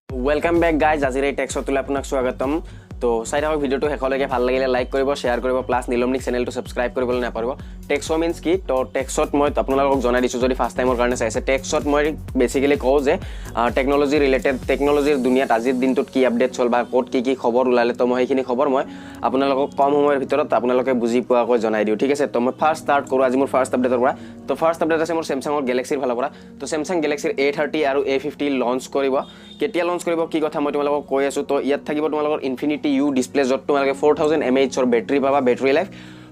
Welcome back guys, আজিৰ এই টেক্সটলৈ আপোনাক স্বাগতম। তো চাই থাকক ভিডিওটো শেষলৈকে ভাল লাগিলে লাইক কৰিব, শেয়াৰ কৰিব, প্লাস নীলমনিক চেনেলটো সাবস্ক্ৰাইব কৰিবলৈ নাপাহৰিব। টেক্সো মিন্স কি? তো টেক্সত মই আপোনালোকক জনাই দিছোঁ যদি ফাৰ্ষ্ট টাইমৰ কাৰণে চাইছে। টেক্সত মই বেসিক্যালি কওঁ যে টেকনলজি ৰিলেটেড টেকনলজিৰ দুনিয়াত আজিৰ দিনটোত কি আপডেট চল বা ক'ত কি খবৰ ওলালে তো মই সেইখিনি খবৰ মই আপোনালোকক কম সময়ৰ ভিতৰত আপোনালোকে বুজি পোৱাকৈ জনাই দিওঁ, ঠিক আছে? তো মই ফাৰ্ষ্ট ষ্টাৰ্ট কৰোঁ আজি মোৰ ফাৰ্ষ্ট আপডেটৰ পৰা। তো ফাৰ্ষ্ট আপডেট আছে মোৰ স্যামসাঙৰ গেলেক্সিৰ ফালৰ পৰা। তো স্যামসাং গেলেক্সিৰ A30 আৰু A50 লঞ্চ কৰিব। কেতিয়া লঞ্চ কৰিব কি কথা মই তোমালোকক কৈ আছোঁ। তো ইয়াত থাকিব তোমালোকৰ ইনফিনিটি ইউ ডিসপ্লে য'ত তোমালোকে 4000 mAh বেটাৰী পাবা, বেটাৰী লাইফ।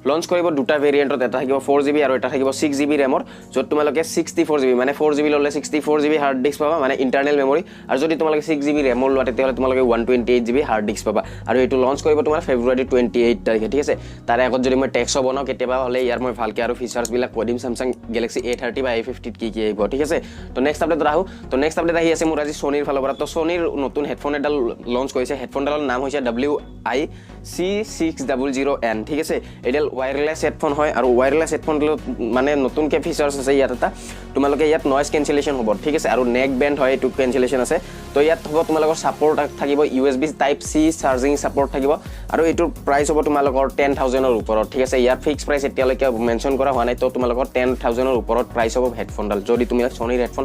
লঞ্চ কৰিব দুটা ভেৰিয়েণ্টত, এটা থাকিব 4GB আৰু এটা থাকিব 6GB ৰেমৰ, য'ত তোমালোকে 64GB মানে 4GB ল'লে 64GB হাৰ্ড ডিস্ক পাবা মানে ইণ্টাৰনেল মেমৰি, আৰু যদি তোমালোকে 6GB ৰেমৰ লোৱা তেতিয়াহ'লে তোমালোকে 128GB হাৰ্ড ডিস্ক পাবা। আৰু এইটো লঞ্চ কৰিব তোমাৰ ফেব্ৰুৱাৰী 28 তাৰিখে, ঠিক আছে? তাৰে আগত যদি মই টেক্সো বনাওঁ কেতিয়াবা হ'লে ইয়াৰ মই ভালকৈ আৰু ফিচাৰ্ছবিলাক কৈ দিম স্যামসাং গেলেক্সি A30 বা A50 কি আহিব, ঠিক আছে? তো নেক্সট আপডেট আহোঁ। তো নেক্সট আপডেট আহি আছে মোৰ আজি ছনীৰ ফালৰ পৰা। তো ছনীৰ নতুন হেডফোন এডাল লঞ্চ কৰিছে। হেডফোনডালৰ নাম হৈছে WI-C600N, ঠিক আছে? এইডাল ওয়্যাৰলেছ হেডফোন হয় আৰু ওয়্যাৰলেছ হেডফোনডালত মানে নতুনকৈ ফিচাৰ্ছ আছে ইয়াত এটা। তোমালোকে ইয়াত নইজ কেঞ্চেলেশ্যন হ'ব, ঠিক আছে? আৰু নেক বেণ্ড হয়, এইটো কেঞ্চেলেশ্যন আছে। তো ইয়াত হ'ব তোমালোকৰ ছাপৰ্ট থাকিব, USB Type-C চাৰ্জিং ছাপৰ্ট থাকিব, আৰু এইটোৰ প্ৰাইচ হ'ব তোমালোকৰ 10,000ৰ ওপৰত, ঠিক আছে? ইয়াৰ ফিক্স প্ৰাইচ এতিয়ালৈকে মেনশ্যন কৰা হোৱা নাই। তো তোমালোকৰ 10,000ৰ ওপৰত প্ৰাইচ হ'ব হেডফোনডাল। যদি তুমি ছনীৰ হেডফোন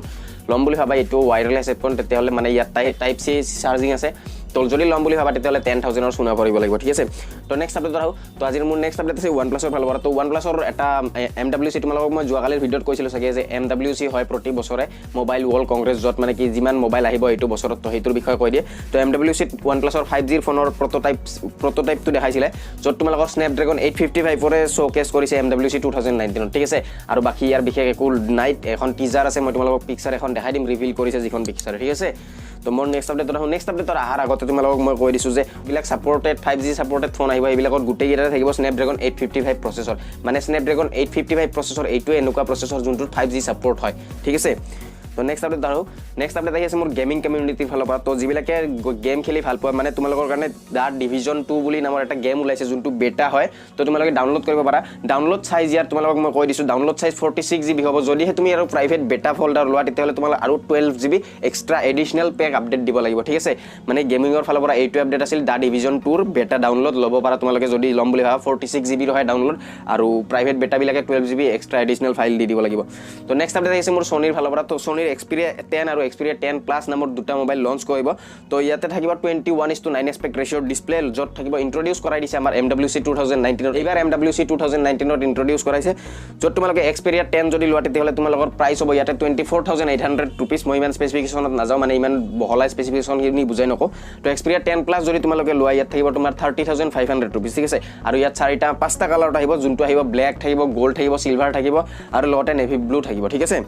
ল'ম বুলি ভাবা, এইটো ওয়্যাৰলেছ হেডফোন, তেতিয়াহ'লে মানে ইয়াত Type-C চাৰ্জিং আছে। তো যদি ল'ম বুলি ভাবা তেতিয়াহ'লে 10,000ৰ চুনা পৰিব লাগিব, ঠিক আছে? তো নেক্সট আপডেট আহোঁ। তো আজিৰ মোৰ নেক্সট আপডেট আছে OnePlus-ৰ ফালৰ পৰা। তো OnePlus-ৰ এটা MWC তোমালোকক মই যোৱাকালিৰ ভিডিঅ'ত কৈছিলোঁ চাগে যে MWC হয় প্ৰতি বছৰে মোবাইল ৱৰ্ল্ড কংগ্ৰেছ, য'ত মানে কি যিমান মোবাইল আহিব এইটো বছৰত, তো সেইটোৰ বিষয়ে কৈ দিয়ে। তো MWC-ত OnePlus-ৰ 5G ফোনৰ প্ৰটোটাইপটো দেখাইছিলে, য'ত তোমালোকৰ স্নেপড্ৰেগন 855ৰে শ্ব'কেছ কৰিছে MWC 2019, ঠিক আছে? আৰু বাকী ইয়াৰ বিশেষ একো নাই। এখন টিজাৰ আছে, মই তোমালোকক পিকচাৰ এখন দেখাই দিম, ৰিভিল কৰিছে যিখন পিকচাৰ, ঠিক আছে? তো মোৰ নেক্সট আপডেটত আহোঁ। নেক্সট আপডেটৰ অহাৰ আগতে তোমালোকক মই কৈ দিছোঁ যে এইবিলাক ছাপৰ্টেড 5G ছাপৰ্টেড ফোন আহিব, এইবিলাকত গোটেইকেইটাতে থাকিব স্নেপড্ৰেগন 855 প্ৰচেছৰ। মানে স্নেপড্ৰেগন 855 প্ৰচেছৰ এইটোৱে এনেকুৱা প্ৰচেছৰ যোনটোত 5G ছাপৰ্ট হয়, ঠিক আছে? তো নেক্সট আপডেট আহোঁ। নেক্সট আপডেট আহি আছে মোৰ গেমিং কমিউনিটিৰ ফালৰ পৰা। তো যিবিলাকে গেম খেলি ভাল পোৱা, মানে তোমালোকৰ কাৰণে দ্য ডিভিজন 2 বুলি নামৰ এটা গেম ওলাইছে যোনটো বেটা হয়। তো তোমালোকে ডাউনলোড কৰিব পাৰা। ডাউনলোড চাইজ ইয়াত তোমালোকক মই কৈ দিছোঁ, ডাউনলোড চাইজ 46GB হ'ব। যদিহে তুমি আৰু প্ৰাইভেট বেটা ফল্ডাৰ লোৱা তেতিয়াহ'লে তোমালোকে আৰু 12GB extra additional pack update দিব লাগিব, ঠিক আছে? মানে গেমিঙৰ ফালৰ পৰা এইটো আপডেট আছিল। দ্য ডিভিজন 2ৰ বেটা ডাউনলোড ল'ব পাৰা তোমালোকে যদি ল'ম বুলি ভাবা। 46GB হয় ডাউনলোড, আৰু প্ৰাইভেট বেটাবিলাকে 12GB এক্সট্ৰা এডিশ্যনেল ফাইল দি দিব লাগিব। তো নেক্সট আপডেট আহিছে মোৰ ছনীৰ ফালৰ পৰা। তো ছনীৰ Xperia 10 আৰু Xperia 10 Plus নামৰ দুটা মোবাইল লঞ্চ কৰিব। তো ইয়াতে থাকিব 21:9 এছপেক্ট ৰেচিঅ'ৰ ডিছপ্লে, য'ত থাকিব ইন্ট্ৰডিউচ কৰাই দিছে আমাৰ MWC 2019। এইবাৰ MWC 2019 ইন্ট্ৰডিউচ কৰাইছে, য'ত তোমালোকে Xperia 10 যদি লোৱা তেতিয়াহ'লে তোমালোকৰ প্ৰাইচ হ'ব ইয়াতে 24,800 ৰুপিজ। মই ইমান স্পেচিফিকেশ্যনত নাযাওঁ, মানে ইমান বহলাই স্পেচিফিকেশ্যনখিনি বুজাই নকওঁ। তো Xperia 10 Plus যদি তোমালোকে লোৱা ইয়াত থাকিব তোমাৰ 30,500 ৰুপিজ, ঠিক আছে? আৰু ইয়াত 5টা কালাৰত আহিব, যোনটো আহিব ব্লেক থাকিব, গ'ল্ড থাকিব, চিলভাৰ থাকিব, আৰু লগতে নেভি ব্লু থাকিব, ঠিক আছে?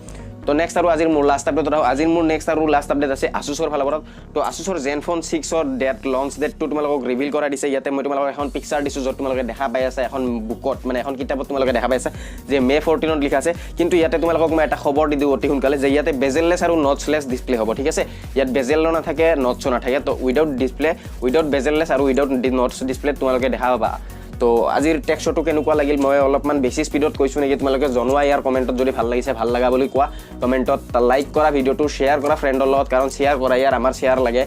তো নেক্সট আৰু আজিৰ মোৰ লাষ্ট আপডেট আহোঁ। আজিৰ মোৰ নেক্সট আৰু লাষ্ট আপডেট আছে Asusৰ ফালৰ পৰা। তো Asusৰ Zenfone 6ৰ লঞ্চ ডেটটো তোমালোকক ৰিভিল কৰা দিছে। ইয়াতে মই তোমালোকক এখন পিকচাৰ দিছোঁ, য'ত তোমালোকে দেখা পাই আছে এখন বুকত, মানে এখন কিতাপত তোমালোকে দেখা পাই আছে যে May 14ত লিখা আছে। কিন্তু ইয়াতে তোমালোকক মই এটা খবৰ দি দিওঁ অতি সোনকালে যে ইয়াতে বেজেললেছ আৰু নটছলেছ ডিছপ্লে হ'ব, ঠিক আছে? ইয়াত বেজেলো নাথাকে, নটছো নাথাকে। তো উইদাউট ডিছপ্লে, উইদাউট বেজেললেছ আৰু উইদাউট নটছ ডিছপ্লে তোমালোকে দেখা পাবা। তো আজিৰ টেক্সটো কেনেকুৱা লাগিল, মই অলপমান বেছি স্পীডত কৈছোঁ নেকি? তোমালোকে জনোৱা ইয়াৰ কমেণ্টত। যদি ভাল লাগিছে, ভাল লগা বুলি কোৱা কমেণ্টত। লাইক কৰা ভিডিঅ'টো, শ্বেয়াৰ কৰা ফ্ৰেণ্ডৰ লগত, কাৰণ শ্বেয়াৰ কৰা ইয়াৰ আমাৰ শ্বেয়াৰ লাগে।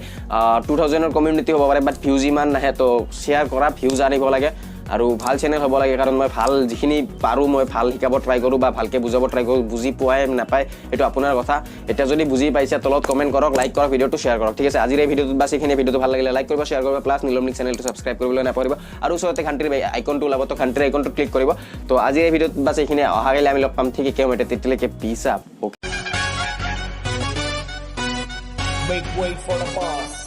2000ৰ কমিউনিটি হ'ব পাৰে, বাট ভিউজ ইমান নাহে। তো শ্বেয়াৰ কৰা, ভিউজ আনিব লাগে, আৰু ভাল চেনেল হ'ব লাগে, কাৰণ মই ভাল যিখিনি পাৰোঁ মই ভাল শিকাব ট্ৰাই কৰোঁ বা ভালকৈ বুজাব ট্ৰাই কৰোঁ। বুজি পোৱাই নাপায় এইটো আপোনাৰ কথা। এতিয়া যদি বুজি পাইছে তলত কমেণ্ট কৰক, লাইক কৰক, ভিডিঅ'টো শ্বেয়াৰ কৰক, ঠিক আছে? আজিৰ এই ভিডিঅ'টোত বাছ এইখিনি। ভিডিঅ'টো ভাল লাগিলে লাইক কৰিব, শ্বেয়াৰ কৰিব, প্লাছ নীলমনিক চেনেলটো ছাবস্ক্ৰাইব কৰিবলৈ নাপাহৰিব। আৰু ওচৰতে ঘণ্টিৰ আইকনটো ওলাব, তো ঘণ্টিৰ আইকনটো ক্লিক কৰিব। তো আজিৰ এই ভিডিঅ'টোত বাছ এইখিনি। অহাকালি আমি লগ পাম ঠিক একেমতে, তেতিয়ালৈকে পিছ up. Make way for the boss.